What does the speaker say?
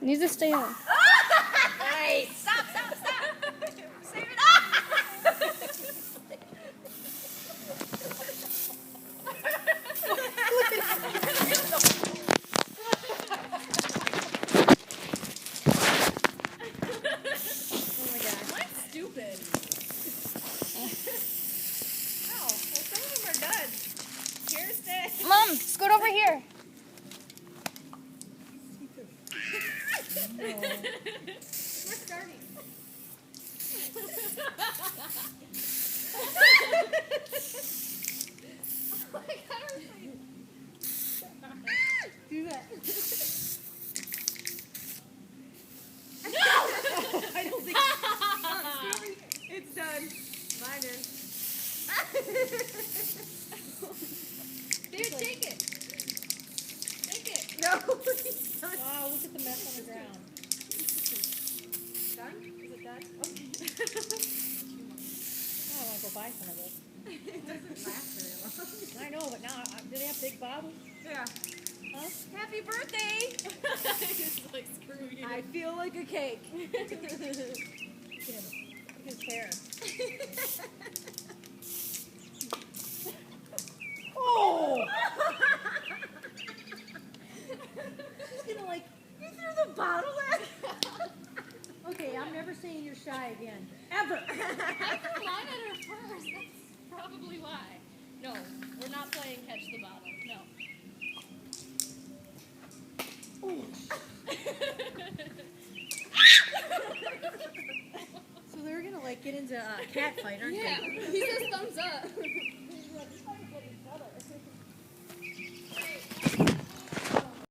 It needs to stay on. Nice. Stop. Save it. Stupid. Oh, well, some of them are done. Here's this. Mom, scoot over here. We're starting. Do that. I don't think it's done. Mine is. Dude, take it. Take it. No, it's done. Oh, look at the mess on the ground. Done? Is it done? Oh, I want to go buy some of this. It doesn't last very long. I know, but now, do they have big bottles? Yeah. Huh? Happy birthday! It's like, screw you. I feel like a cake. Look at him. Look at his hair. Oh! She's gonna like, You threw the bottle at okay, I'm never saying you're shy again. Ever. I threw mine at her first. That's probably why. No, we're not playing catch the bottle. No. So they're gonna like get into a cat fight, aren't Yeah, they? he says thumbs up.